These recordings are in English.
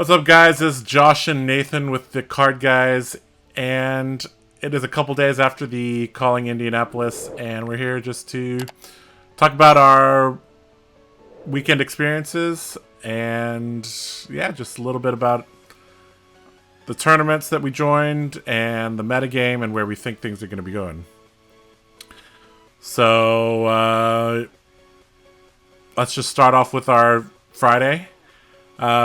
What's up, guys? This is Josh and Nathan with the Card Guys, and it is a couple days after the Calling Indianapolis, and we're here just to talk about our weekend experiences and, yeah, just a little bit about the tournaments that we joined and the metagame and where we think things are going to be going. So, let's just start off with our Friday.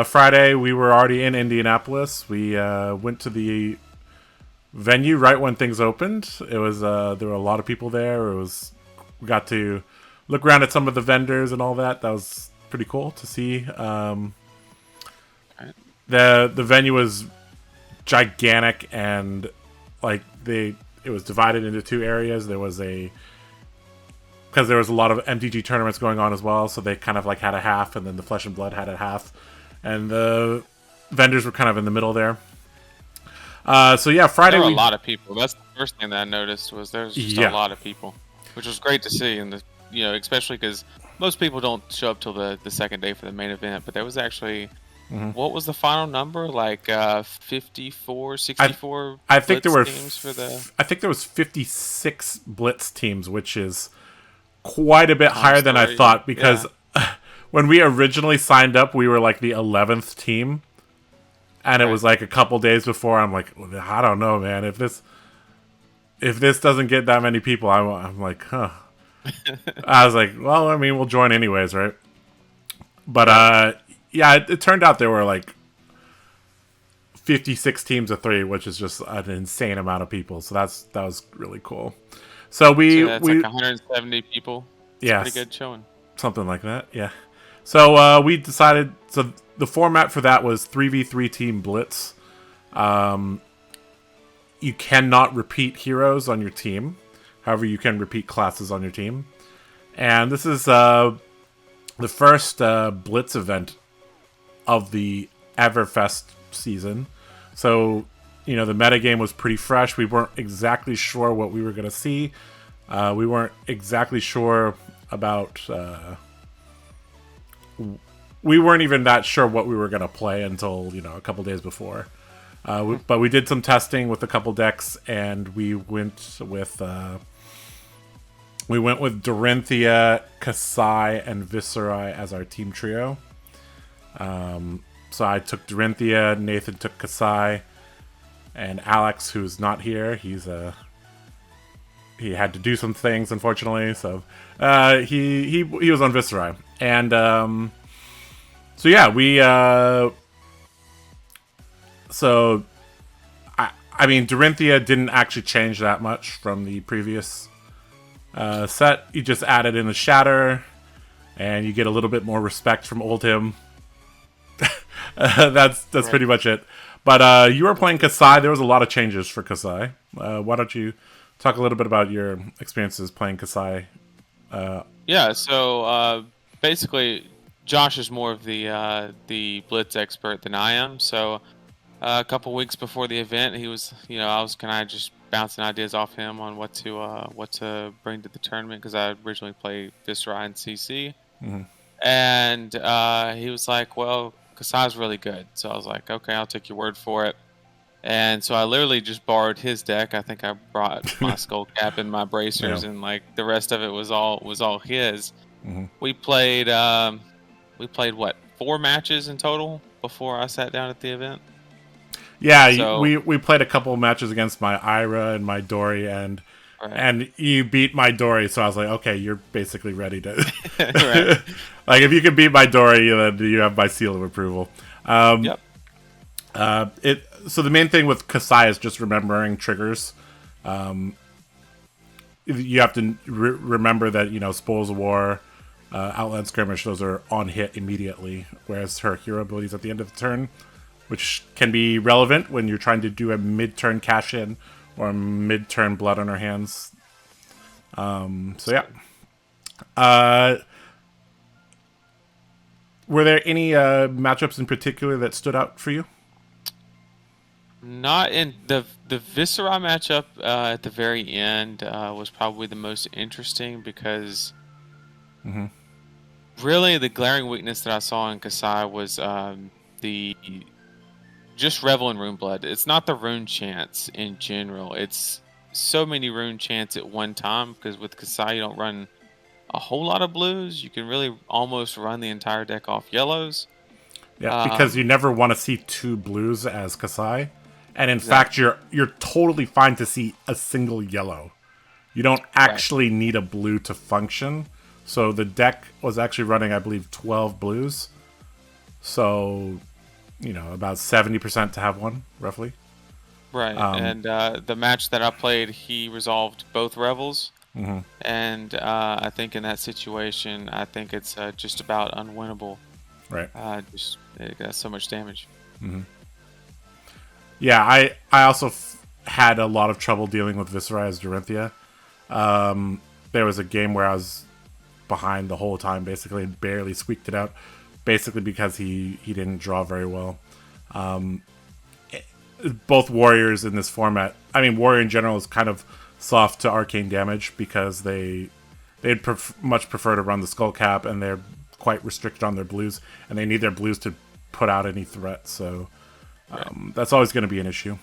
Friday, we were already in Indianapolis. We went to the venue right when things opened. It was there were a lot of people there. We got to look around at some of the vendors and all that. That was pretty cool to see. The venue was gigantic and like it was divided into two areas. Because there was a lot of MTG tournaments going on as well, so they kind of like had a half, and then the Flesh and Blood had a half. And the vendors were kind of in the middle there. So yeah, Friday there were a lot of people. That's the first thing that I noticed was there was just a lot of people, which was great to see. And especially because most people don't show up till the second day for the main event. But there was actually, what was the final number? Like 54, 64. I think there were. Teams for the... I think there was 56 Blitz teams, which is quite a bit higher than I thought because. Yeah. When we originally signed up, we were like the 11th team. And it was like a couple days before. I'm like, I don't know, man. If this doesn't get that many people, I'm like, huh. I was like, well, I mean, we'll join anyways, right? But, yeah, it turned out there were like 56 teams of 3, which is just an insane amount of people. So that was really cool. So that's like 170 people. Yeah. Pretty good showing. Something like that, yeah. So we decided. So the format for that was 3v3 team blitz. You cannot repeat heroes on your team. However, you can repeat classes on your team. And this is the first blitz event of the Everfest season. So the metagame was pretty fresh. We weren't exactly sure what we were going to see. We weren't exactly sure about. We weren't even that sure what we were going to play until a couple days before. But we did some testing with a couple decks, and we went with Dorinthia, Kasai, and Viserai as our team trio. So I took Dorinthia, Nathan took Kasai, and Alex, who's not here, he had to do some things, unfortunately. So he was on Viserai, and so yeah, we so I mean, Dorinthia didn't actually change that much from the previous set. You just added in a Shatter, and you get a little bit more respect from Oldhim. That's pretty much it. But you were playing Kasai. There was a lot of changes for Kasai. Why don't you talk a little bit about your experiences playing Kasai? Yeah, so basically, Josh is more of the blitz expert than I am. So a couple weeks before the event, he was, I was kind of just bouncing ideas off him on what to bring to the tournament because I originally played Viserai and CC, and he was like, "Well, Kasai's really good." So I was like, "Okay, I'll take your word for it." And so I literally just borrowed his deck. I think I brought my skull cap and my bracers, and like the rest of it was all his. We played what, 4 matches in total before I sat down at the event. Yeah, so, we played a couple of matches against my Ira and my Dory, and you beat my Dory, so I was like, okay, you're basically ready to. Right. Like if you can beat my Dory, then you have my seal of approval. Yep. So the main thing with Kasai is just remembering triggers. You have to remember that Spoils of War, Outland Skirmish, those are on hit immediately, whereas her hero abilities at the end of the turn, which can be relevant when you're trying to do a mid-turn cash-in or a mid-turn blood on her hands. So yeah. Were there any matchups in particular that stood out for you? Not in the Viserai matchup at the very end was probably the most interesting because really the glaring weakness that I saw in Kasai was the just Revel and Rune Blood. It's not the rune chants in general. It's so many rune chants at one time, because with Kasai you don't run a whole lot of blues. You can really almost run the entire deck off yellows. Yeah, because you never want to see 2 blues as Kasai. And in fact, you're totally fine to see a single yellow. You don't actually need a blue to function. So the deck was actually running, I believe, 12 blues. So, about 70% to have one, roughly. Right. And the match that I played, he resolved both Revels. Mm-hmm. And I think in that situation, I think it's just about unwinnable. Right. It got so much damage. Mm-hmm. Yeah, I also had a lot of trouble dealing with Viscera as Dorinthia. There was a game where I was behind the whole time, basically, and barely squeaked it out, basically because he didn't draw very well. Both warriors in this format, I mean, warrior in general is kind of soft to arcane damage because they'd much prefer to run the skull cap, and they're quite restricted on their blues, and they need their blues to put out any threat, so that's always going to be an issue.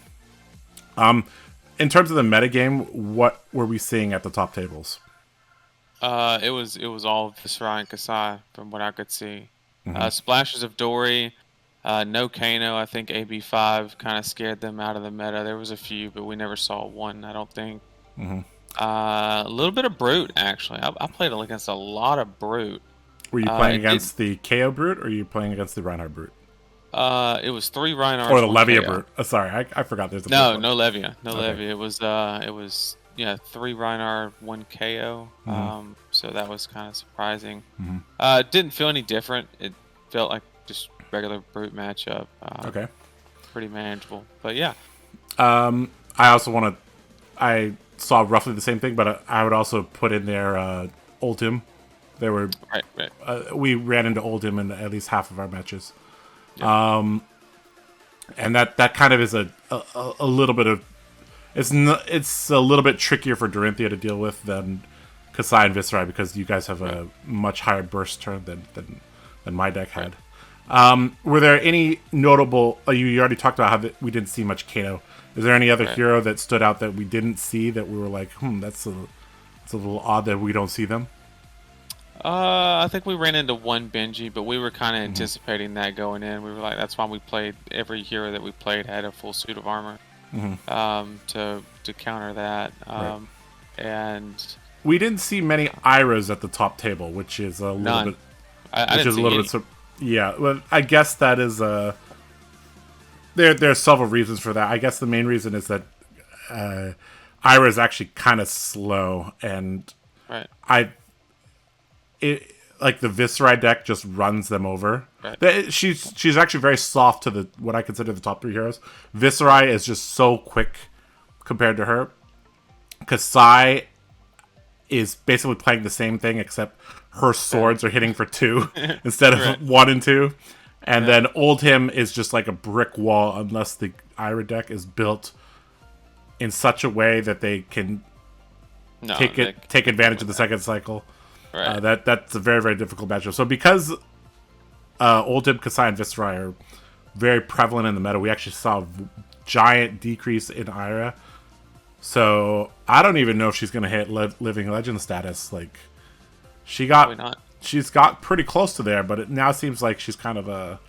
In terms of the metagame, what were we seeing at the top tables? It was all Viscera and Kasai from what I could see. Splashes of Dory, no Kano. I think AB5 kind of scared them out of the meta. There was a few, but we never saw one, I don't think. A little bit of Brute, actually. I played against a lot of Brute. Were you playing against the KO Brute, or are you playing against the Reinhardt Brute? It was 3 Reinhardt. Or the Levia Brute. Sorry, I forgot there's a no Levia. No okay. Levia. It was 3 Reinhardt, 1 KO. So that was kind of surprising. Didn't feel any different. It felt like just regular Brute matchup. Okay. Pretty manageable. But yeah. I saw roughly the same thing, but I would also put in there Oldhim. There were right. We ran into Oldhim in at least half of our matches. Yep. And that kind of is a little bit of it's a little bit trickier for Dorinthia to deal with than Kasai and Viscera, because you guys have a much higher burst turn than my deck had. Were there any notable? You already talked about how we didn't see much Kano. Is there any other hero that stood out that we didn't see that we were like, it's a little odd that we don't see them? I think we ran into one Benji, but we were kind of anticipating that going in. We were like, that's why we played every hero that we played had a full suit of armor to counter that. And we didn't see many Iras at the top table, which is a little bit. Yeah, well, I guess that is There are several reasons for that. I guess the main reason is that Ira is actually kind of slow, and like the Viscera deck just runs them over. Right. She's actually very soft to what I consider the top 3 heroes. Viscera is just so quick compared to her. Kasai is basically playing the same thing, except her swords are hitting for 2 instead of 1 and 2. And then Oldhim is just like a brick wall unless the Ira deck is built in such a way that they can take advantage of the second cycle. Right. That's a very, very difficult matchup. So because Oldhim, Kasai, and Viscera are very prevalent in the meta, we actually saw a giant decrease in Ira. So I don't even know if she's going to hit Living Legend status. Like, she's got pretty close to there, but it now seems like she's kind of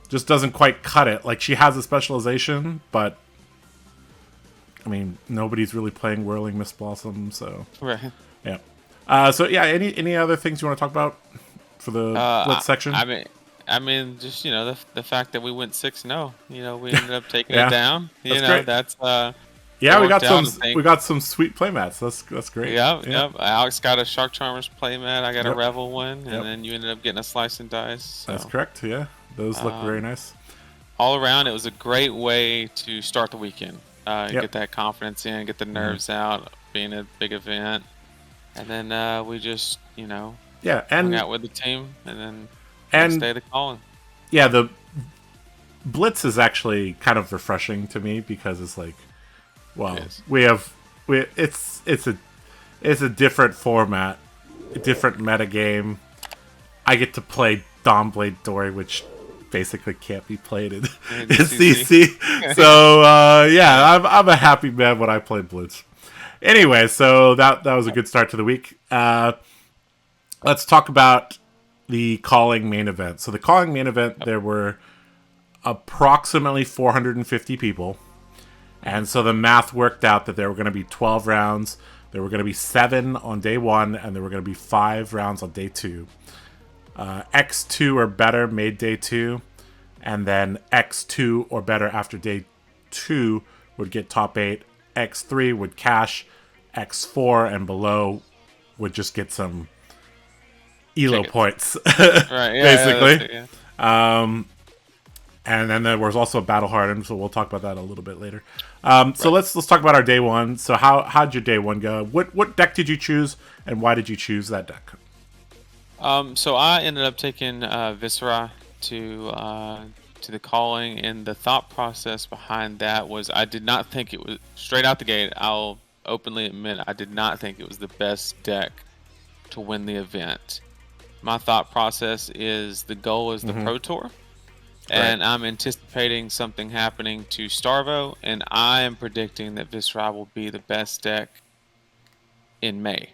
just doesn't quite cut it. Like, she has a specialization, but I mean, nobody's really playing Whirling Mist Blossom, so yeah. Any other things you want to talk about for the Blitz section? I mean, just the fact that we went 6-0. We ended up taking it down. Great. That's we got some sweet playmats. That's great. Yep. Alex got a Shark Charmers playmat. I got a Revel one, and then you ended up getting a Slice and Dice. So. That's correct. Yeah, those look very nice. All around, it was a great way to start the weekend. Get that confidence in, get the nerves out, being a big event, and then we just hung out with the team, and then stay the calling. Yeah, the Blitz is actually kind of refreshing to me because it's like. Well, it's a different format, a different metagame. I get to play Dawnblade Dory, which basically can't be played in, In in CC. CC. So yeah, I'm a happy man when I play Blitz. Anyway, so that was a good start to the week. Let's talk about the Calling main event. So the Calling main event, there were approximately 450 people. And so the math worked out that there were going to be 12 rounds. There were going to be 7 on day 1, and there were going to be 5 rounds on day 2. X2 or better made day 2, and then X2 or better after day 2 would get top 8. X3 would cash. X4 and below would just get some ELO points, Right, yeah, basically. yeah, yeah. And then there was also Battle Hardened, so we'll talk about that a little bit later. So let's talk about our day 1. So how'd your day 1 go? What deck did you choose, and why did you choose that deck? So I ended up taking Viscera to the Calling, and the thought process behind that was I did not think it was straight out the gate. I'll openly admit I did not think it was the best deck to win the event. My thought process is the goal is the Pro Tour, and I'm anticipating something happening to Starvo, and I am predicting that Viscera will be the best deck in May.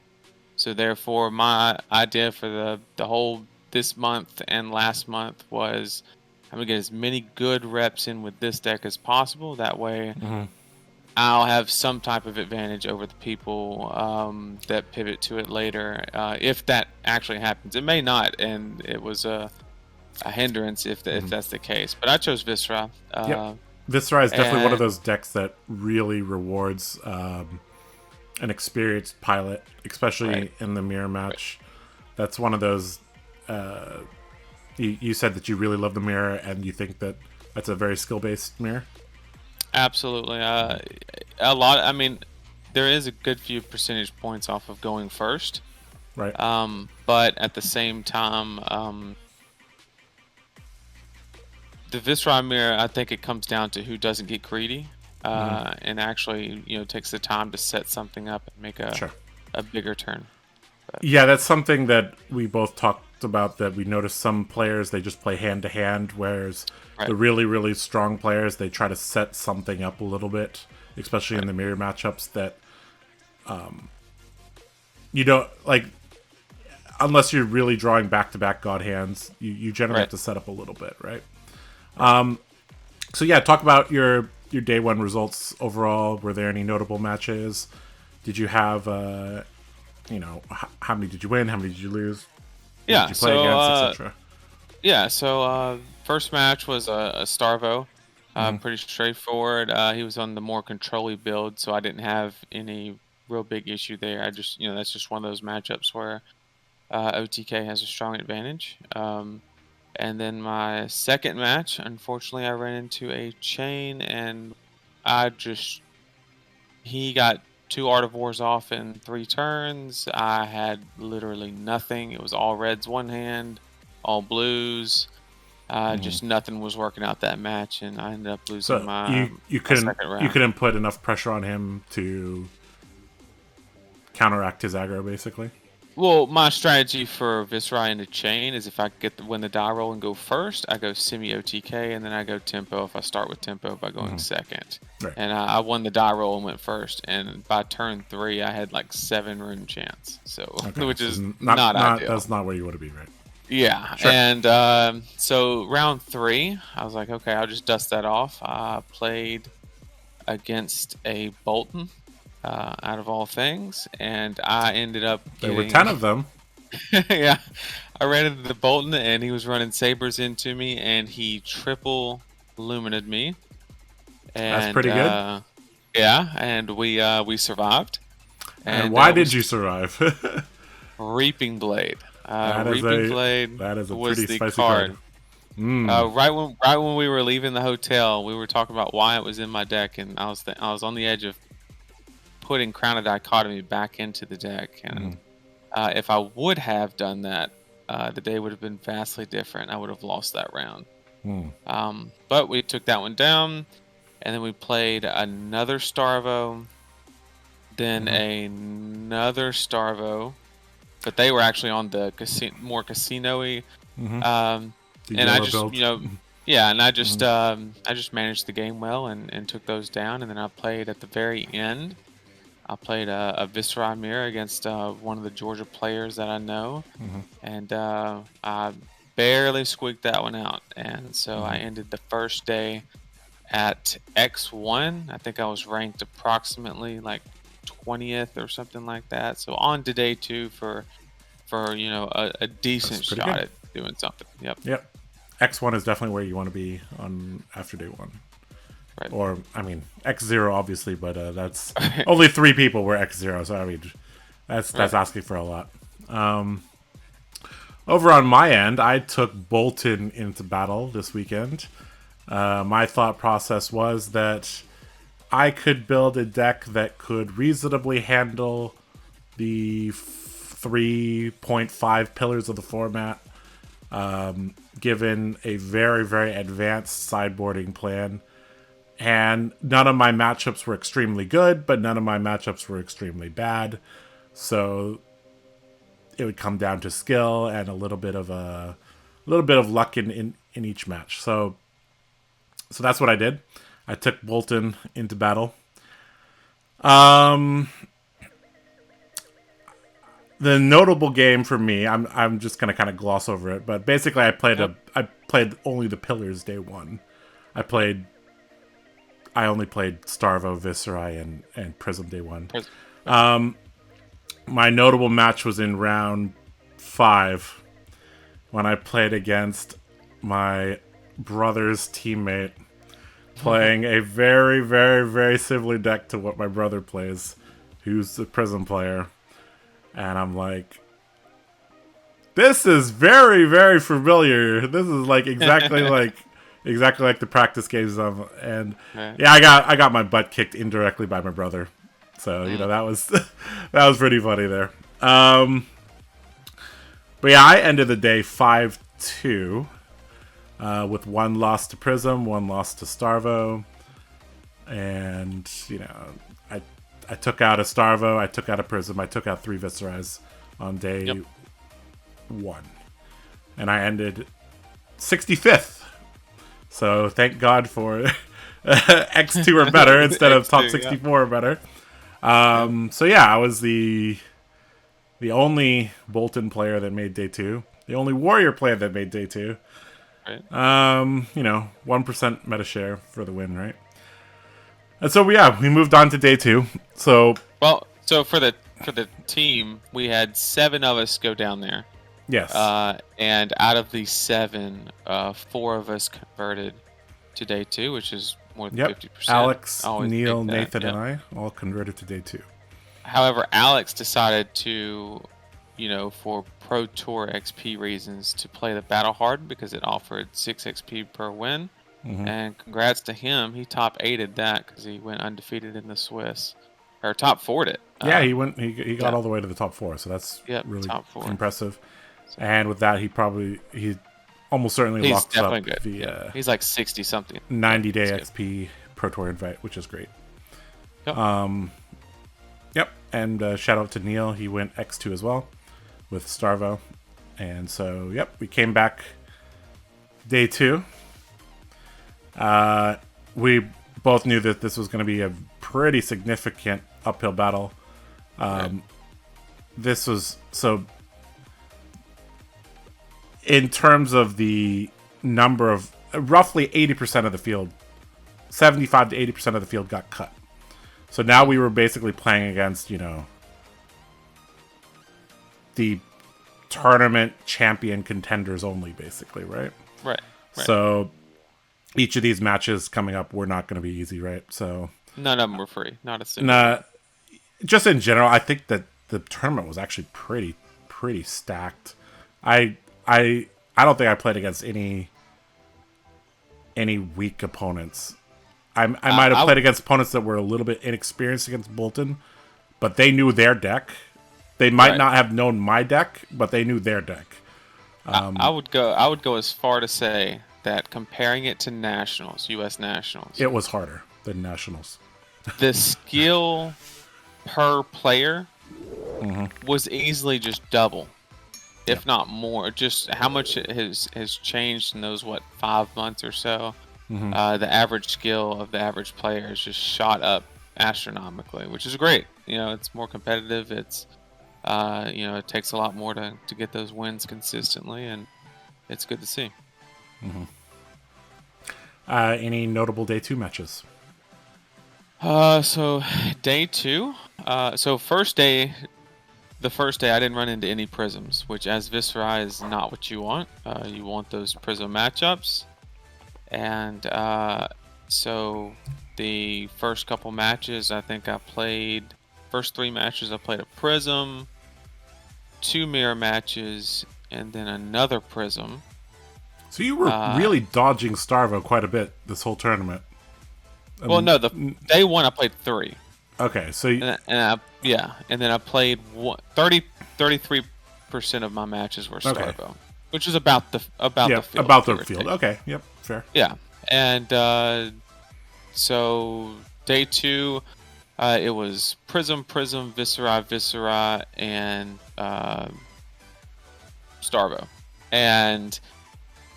So therefore, my idea for the whole this month and last month was I'm gonna get as many good reps in with this deck as possible. That way, I'll have some type of advantage over the people that pivot to it later, if that actually happens. It may not, and it was a hindrance if that's the case. But I chose Viscera. Viscera is definitely one of those decks that really rewards an experienced pilot, especially in the mirror match. That's one of those. You said that you really love the mirror, and you think that that's a very skill-based mirror. Absolutely, a lot. I mean, there is a good few percentage points off of going first, right? But at the same time, the Viscera mirror, I think it comes down to who doesn't get greedy. And actually, takes the time to set something up and make a bigger turn. But. Yeah, that's something that we both talked about. That we noticed some players they just play hand to hand, whereas the really really strong players they try to set something up a little bit, especially in the mirror matchups. That you don't like unless you're really drawing back to back god hands. You generally have to set up a little bit, right? So yeah, talk about your day 1 results overall. Were there any notable matches? Did you have, how many did you win? How many did you lose? Who did you play against, etc.? Yeah, so first match was a Starvo. Pretty straightforward. He was on the more control-y build, so I didn't have any real big issue there. I just, that's just one of those matchups where OTK has a strong advantage. And then my second match, unfortunately, I ran into a chain, and he got 2 Art of Wars off in 3 turns. I had literally nothing. It was all reds one hand, all blues. Just nothing was working out that match, and I ended up losing my second round. You couldn't put enough pressure on him to counteract his aggro, basically. Well, my strategy for Viscera in the chain is if I win the die roll and go first, I go semi-OTK, and then I go tempo if I start with tempo by going second. Right. And I won the die roll and went first, and by turn 3, I had like 7 rune chance, which is not ideal. That's not where you want to be, right? Yeah, sure. And so round 3, I was like, okay, I'll just dust that off. I played against a Bolton. Out of all things, and I ended up there were 10 of them. Yeah, I ran into the Bolton, and he was running sabers into me, and he triple luminated me. And, that's pretty good. Yeah, and we survived. And why did you survive? Reaping Blade. Blade. That is a pretty spicy card. Right when we were leaving the hotel, we were talking about why it was in my deck, and I was on the edge of putting Crown of Dichotomy back into the deck, and if I would have done that, the day would have been vastly different. I would have lost that round. But we took that one down, and then we played another Starvo, then another Starvo, but they were actually on the more casino-y. And I just, Yeah, and I just managed the game well and took those down, and then I played at the very end. I played a Viscera mirror against one of the Georgia players that I know, and I barely squeaked that one out. And so I ended the first day at X1. I think I was ranked approximately like 20th or something like that. So on to day 2 for a decent pretty shot good. at doing something. Yep. Yep. X1 is definitely where you want to be on after day 1. Right. Or, I mean, X0 obviously, but that's only 3 people were X0, so I mean, that's asking for a lot. Over on my end, I took Bolton into battle this weekend. My thought process was that I could build a deck that could reasonably handle the 3.5 pillars of the format, given a very, very advanced sideboarding plan. And none of my matchups were extremely good, but none of my matchups were extremely bad. So it would come down to skill and a little bit of luck in each match. So that's what I did. I took Bolton into battle. The notable game for me, I'm just gonna kind of gloss over it, but basically I played only the pillars day 1. I only played Starvo, Viscerai, and Prism day 1. My notable match was in round 5 when I played against my brother's teammate, playing a very, very, very similar deck to what my brother plays, who's the Prism player. And I'm like, this is very, very familiar. This is like exactly like the practice games of, and yeah, I got my butt kicked indirectly by my brother. So that was that was pretty funny there. But yeah, I ended the day 5-2 with 1 loss to Prism, 1 loss to Starvo, and I took out a Starvo, I took out a Prism, I took out 3 Viscerais on day 1, and I ended 65th. So thank God for X2 or better instead of top 64 or better. So yeah, I was the only Bolton player that made day 2, the only Warrior player that made day 2. Right. 1% meta share for the win, right? And so we moved on to day 2. So for the team, we had 7 of us go down there. Yes. And out of the 7, 4 of us converted to day 2, which is more than 50%. Alex, Neil, Nathan, and I all converted to day 2. However, Alex decided to, for Pro Tour XP reasons, to play the Battle Hard because it offered 6 XP per win. And congrats to him. He top 8'd that because he went undefeated in the Swiss. Or top 4'd it. Yeah, he got all the way to the top 4, so that's really top 4. Impressive. And with that, he almost certainly locks up good. the he's like 60 something 90-day XP Pro Tour invite, which is great. Yep. And shout out to Neil, he went X2 as well with Starvo. And so we came back day 2. We both knew that this was going to be a pretty significant uphill battle. This was in terms of the number of roughly 80% of the field, 75 to 80% of the field got cut. So now we were basically playing against, the tournament champion contenders only, basically, right? Right. So each of these matches coming up were not going to be easy, right? So none of them were free. Not a single. Just in general, I think that the tournament was actually pretty stacked. I don't think I played against any weak opponents. I might have played against opponents that were a little bit inexperienced against Bolton, but they knew their deck. They might not have known my deck, but they knew their deck. I would go as far to say that comparing it to Nationals, U.S. Nationals, it was harder than Nationals. The skill per player was easily just double. if not more. Just how much it has changed in those 5 months or so. The average skill of the average player has just shot up astronomically, which is great. It's more competitive. It's it takes a lot more to get those wins consistently, and it's good to see. Any notable day 2 matches? So day 2. So the first day I didn't run into any prisms, which as Visceri is not what you want. You want those prism matchups. And so the first couple matches, I think first 3 matches I played a prism, 2 mirror matches, and then another prism. So you were really dodging Starvo quite a bit this whole tournament. Well, no, the day 1 I played 3. Okay, so and then I played 33% of my matches were Starvo, okay. which is about the field. About the field. Okay, yep, fair. Yeah, and so day 2, it was Prism, Viscera, and Starvo, and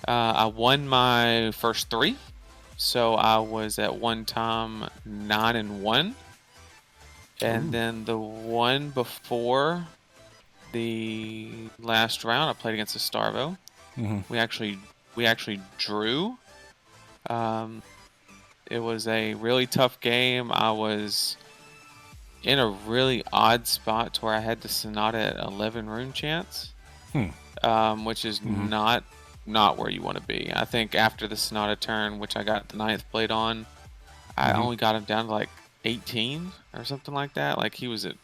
I won my first 3. So I was at one time 9-1, and then the one before the last round, I played against a Starvo. We actually drew. It was a really tough game. I was in a really odd spot to where I had the Sonata at 11 rune chance, which is not where you want to be. I think after the Sonata turn, which I got the 9th blade on, I only got him down to like 18 or something like that. Like, he was at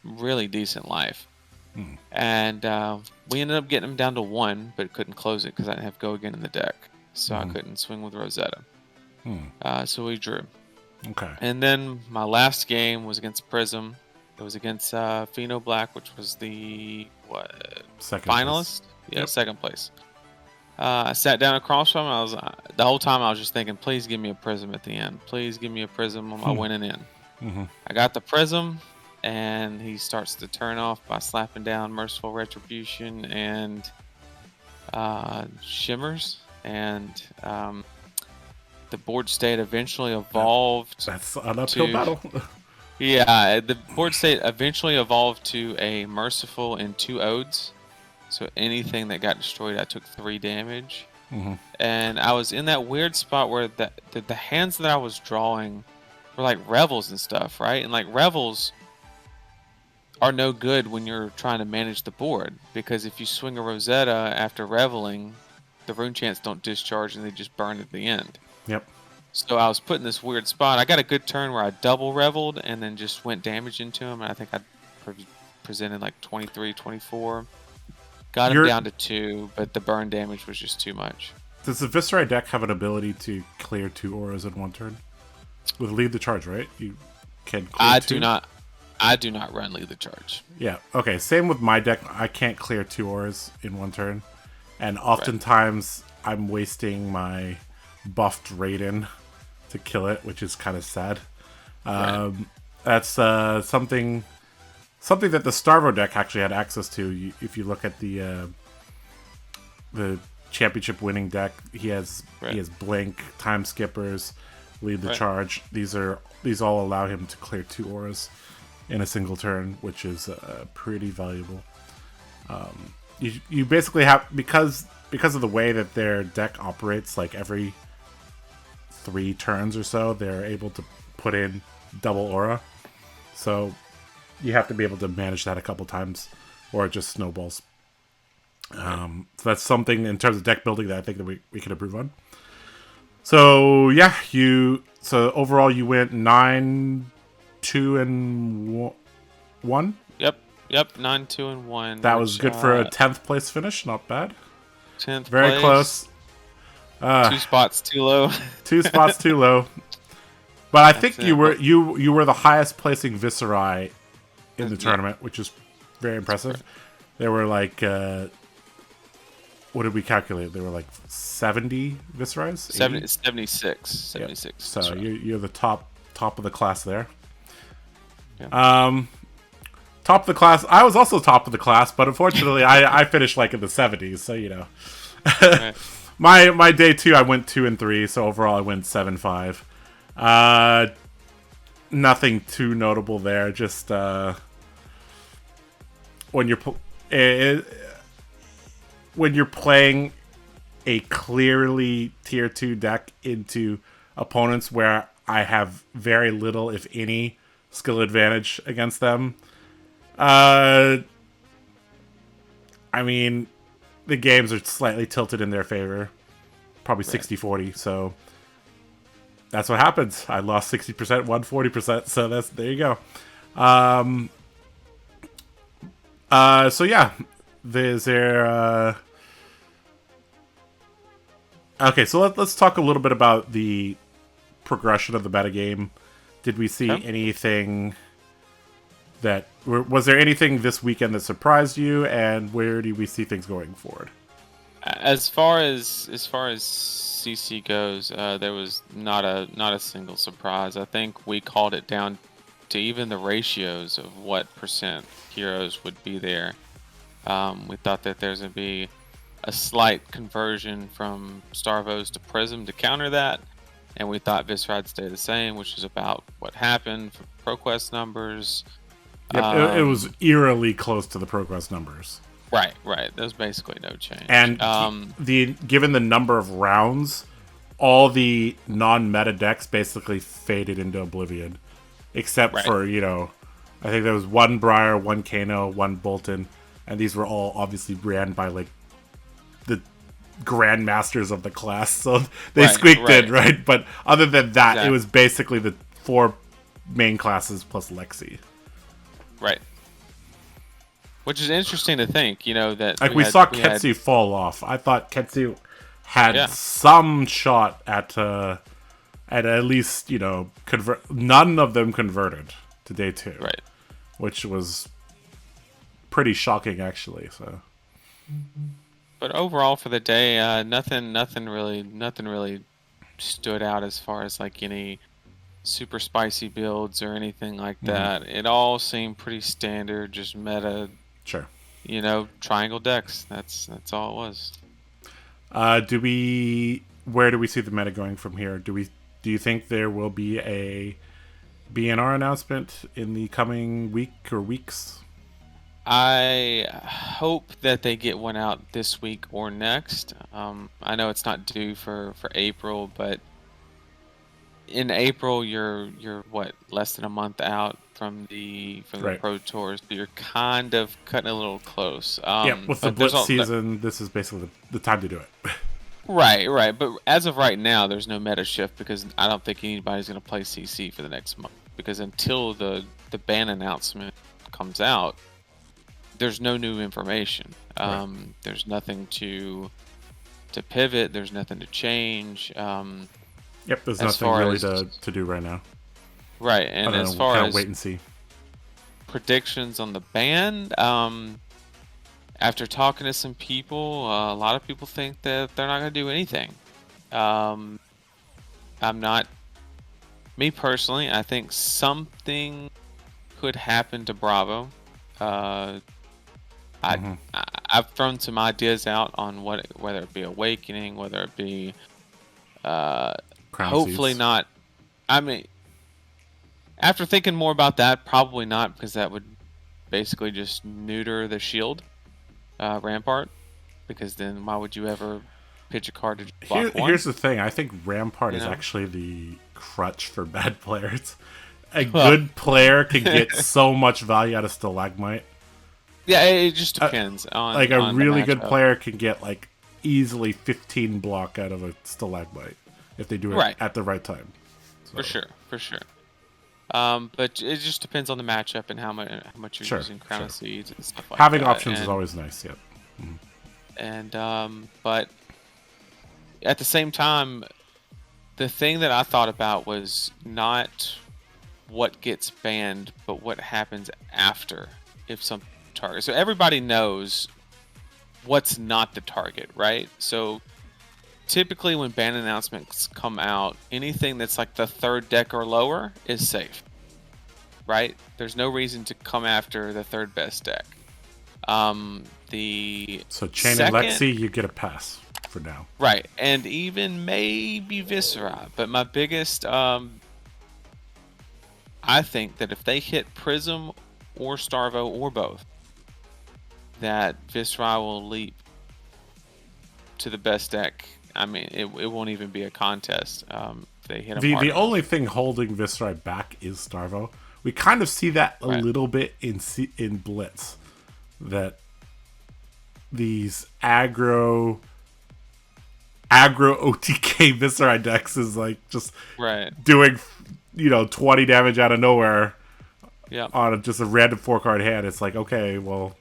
really decent life. And we ended up getting him down to 1, but couldn't close it because I didn't have Go Again in the deck. So I couldn't swing with Rosetta. So we drew. Okay. And then my last game was against Prism. It was against Pheno Black, which was the second finalist? Place. Yeah, second place. I sat down across from him. The whole time I was just thinking, please give me a prism at the end. Please give me a prism on my winning in. I got the prism, and he starts to turn off by slapping down Merciful Retribution and Shimmers, and the board state eventually evolved. That's an uphill battle. Yeah, the board state eventually evolved to a Merciful and 2 Odes. So anything that got destroyed, I took 3 damage. And I was in that weird spot where the hands that I was drawing were like Revels and stuff, right? And like Revels are no good when you're trying to manage the board, because if you swing a Rosetta after Reveling, the rune chants don't discharge and they just burn at the end. Yep. So I was put in this weird spot. I got a good turn where I double Reveled and then just went damage into him, and I think I presented like 23, 24. Got him down to 2, but the burn damage was just too much. Does the Visceri deck have an ability to clear 2 auras in one turn? With Lead the Charge, right? You can clear 2? I do not run Lead the Charge. Yeah, okay. Same with my deck. I can't clear 2 auras in one turn. And oftentimes I'm wasting my buffed Raiden to kill it, which is kind of sad. That's something that the Starvo deck actually had access to. If you look at the championship winning deck, he has Blink, Time Skippers, Lead the Charge. These all allow him to clear 2 auras in a single turn, which is pretty valuable. You basically have, because of the way that their deck operates, like every 3 turns or so, they're able to put in double aura. So you have to be able to manage that a couple times, or it just snowballs. So that's something in terms of deck building that I think that we can improve on. So yeah, so overall you went 9-2-1. Yep, 9-2-1. That was good for a 10th place finish. Not bad. 10th Very place. Close. 2 spots too low. 2 spots too low. But I think you were the highest placing Visceri in the tournament, which is very impressive. There were like, what did we calculate? There were like 70 Visceris? 76. Yeah. So you're the top of the class there. Yeah. top of the class. I was also top of the class, but unfortunately, I finished like in the 70s. So Right. my day 2, I went 2 and 3. So overall, I went 7-5. Nothing too notable there. Just when you're when you're playing a clearly tier 2 deck into opponents where I have very little, if any, skill advantage against them. I mean, the games are slightly tilted in their favor. Probably 60-40, so that's what happens. I lost 60%, won 40%, so there you go. So yeah, okay, so let's talk a little bit about the progression of the metagame. Did we see anything was there anything this weekend that surprised you, and where do we see things going forward? As far as CC goes, there was not a single surprise. I think we called it down to even the ratios of what percent heroes would be there. We thought that there's going to be a slight conversion from Starvos to Prism to counter that, and we thought Viscera'd stay the same, which is about what happened for ProQuest numbers. Yep, it was eerily close to the ProQuest numbers. Right. There's basically no change. And given the number of rounds, all the non-meta decks basically faded into oblivion, except for I think there was one Briar, one Kano, one Bolton, and these were all obviously ran by like the grandmasters of the class, so they squeaked in, right? But other than that, it was basically the 4 main classes plus Lexi. Right. Which is interesting to think, that we saw Ketsu fall off. I thought Ketsu had some shot at least convert. None of them converted to day 2, right? Which was pretty shocking, actually. So, but overall for the day, nothing really stood out as far as like any super spicy builds or anything like that. It all seemed pretty standard, just meta. Sure. Triangle decks. That's all it was. Where do we see the meta going from here? Do you think there will be a BNR announcement in the coming week or weeks? I hope that they get one out this week or next. I know it's not due for April, but in April you're what, less than a month out from the Pro Tours, so you're kind of cutting a little close. With the Blitz season, this is basically the time to do it. Right. But as of right now, there's no meta shift because I don't think anybody's going to play CC for the next month. Because until the ban announcement comes out, there's no new information. There's nothing to pivot. There's nothing to change. There's nothing really to do right now. Right, and as far as wait and see predictions on the ban, after talking to some people, a lot of people think that they're not going to do anything. I'm not. Me personally, I think something could happen to Bravo. I've thrown some ideas out on whether it be Awakening, whether it be hopefully seeds. not. I mean, after thinking more about that, probably not, because that would basically just neuter the shield Rampart. Because then why would you ever pitch a card to block one? Here's the thing. I think Rampart is actually the crutch for bad players. A good player can get so much value out of Stalagmite. Yeah, it just depends on. Like a really good player can get like easily 15 block out of a Stalagmite if they do it at the right time. So. For sure. But it just depends on the matchup and how much you're using Crown of Seeds and stuff like Having that. options is always nice. Yep. And but at the same time, the thing that I thought about was not what gets banned, but what happens after if some target. So everybody knows what's not the target, right? So typically when ban announcements come out, anything that's like the 3rd deck or lower is safe. right? There's no reason to come after the third best deck. The So Chain and second, Lexi, you get a pass for now. right, and even maybe Viscera. But my biggest, I think that if they hit Prism or Starvo or both, that Viscera will leap to the best deck. I mean, it won't even be a contest. If they hit him hard The enough. only thing holding Viscera back is Starvo. We kind of see that a Right. little bit in Blitz, that these aggro OTK Viscera decks is like just Right. doing 20 damage out of nowhere Yeah. on just a random 4-card hand. It's like, okay, well,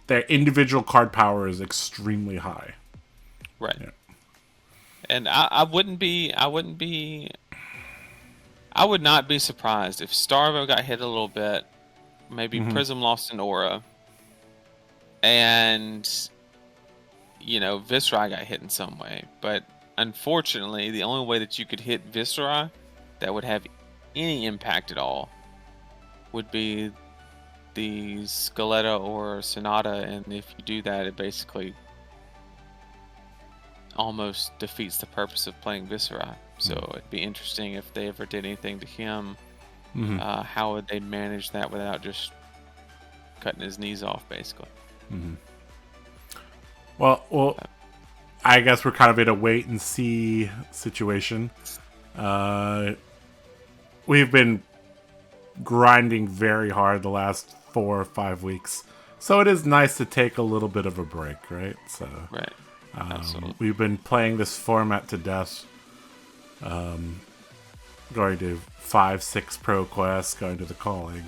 their individual card power is extremely high. Right. Yeah. And I would not be surprised if Starvo got hit a little bit, maybe Prism lost an aura, and Viscera got hit in some way. But unfortunately, the only way that you could hit Viscera that would have any impact at all would be the Scaletta or Sonata, and if you do that, it basically almost defeats the purpose of playing Viscera. So it'd be interesting if they ever did anything to him. How would they manage that without just cutting his knees off, basically? Well, I guess we're kind of in a wait and see situation. We've been grinding very hard the last 4 or 5 weeks, so it is nice to take a little bit of a break, right? So, Right. Absolutely. we've been playing this format to death. Going to 5-6 pro quests, going to the Calling.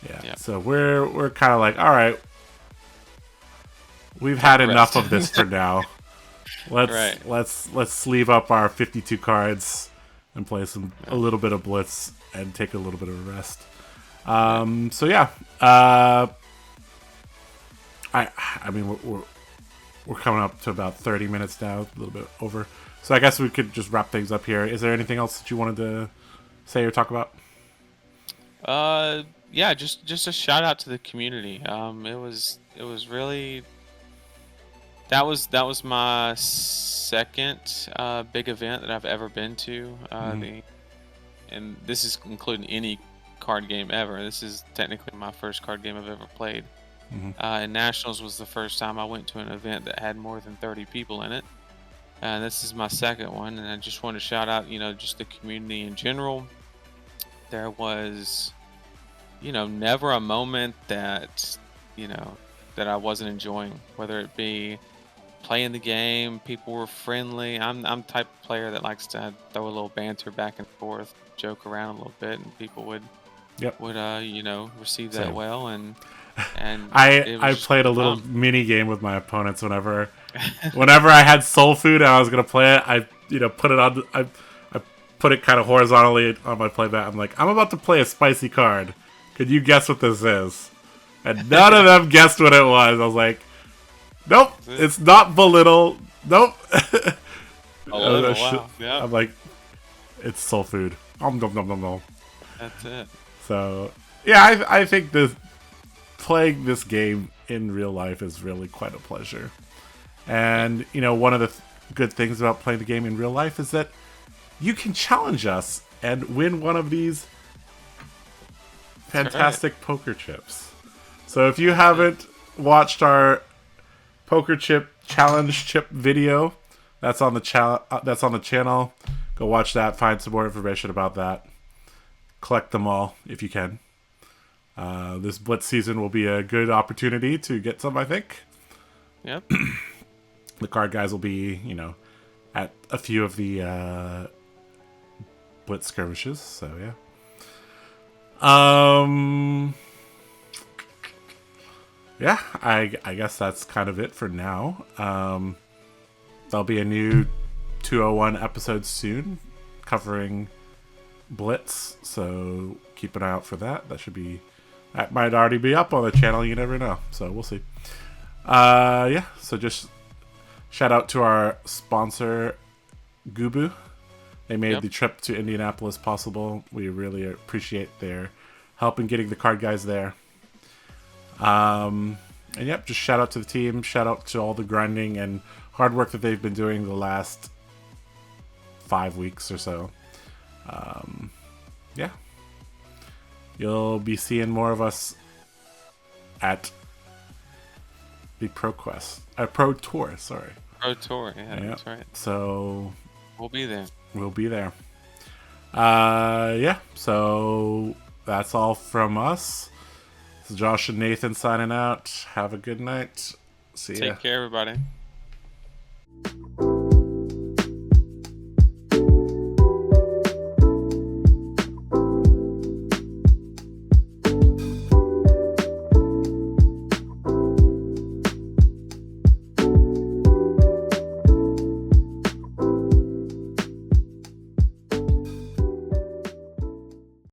Yeah. So we're kind of like, all right, we've had enough of this for now. Let's sleeve up our 52 cards and play a little bit of Blitz and take a little bit of a rest. So yeah, I mean we're coming up to about 30 minutes now, a little bit over. So I guess we could just wrap things up here. Is there anything else that you wanted to say or talk about? Yeah, just a shout out to the community. It was really, that was my second big event that I've ever been to. And this is including any card game ever. This is technically my first card game I've ever played. And Nationals was the first time I went to an event that had more than 30 people in it. And this is my second one, and I just want to shout out, just the community in general. There was, never a moment that, that I wasn't enjoying, whether it be playing the game, people were friendly. I'm the type of player that likes to throw a little banter back and forth, joke around a little bit, and people would receive that Same. well. And I played a little mini game with my opponents whenever I had soul food and I was gonna play it. I put it on. I put it kind of horizontally on my playmat. I'm like, I'm about to play a spicy card. Could you guess what this is? And none of them guessed what it was. I was like, nope, it's not belittle. Nope. Wow. Yeah. I'm like, it's soul food. Nom nom nom nom nom. That's it. So yeah, I think playing this game in real life is really quite a pleasure. And one of the good things about playing the game in real life is that you can challenge us and win one of these fantastic poker chips. So if you haven't watched our poker chip challenge chip video, that's on the channel. Go watch that. Find some more information about that. Collect them all if you can. This Blitz season will be a good opportunity to get some, I think. Yep. The card guys will be, at a few of the Blitz skirmishes. So yeah. Yeah, I guess that's kind of it for now. There'll be a new 201 episode soon covering Blitz, so keep an eye out for that. That might already be up on the channel, you never know. So we'll see. Yeah, so just shout out to our sponsor, Gubu. They made the trip to Indianapolis possible. We really appreciate their helping getting the card guys there. And yep, just shout out to the team. Shout out to all the grinding and hard work that they've been doing the last 5 weeks or so. Yeah. You'll be seeing more of us at the Pro Tour, sorry. Pro Tour, yeah, that's right. So we'll be there. We'll be there. Yeah, so that's all from us. This is Josh and Nathan signing out. Have a good night. See ya. Take care, everybody.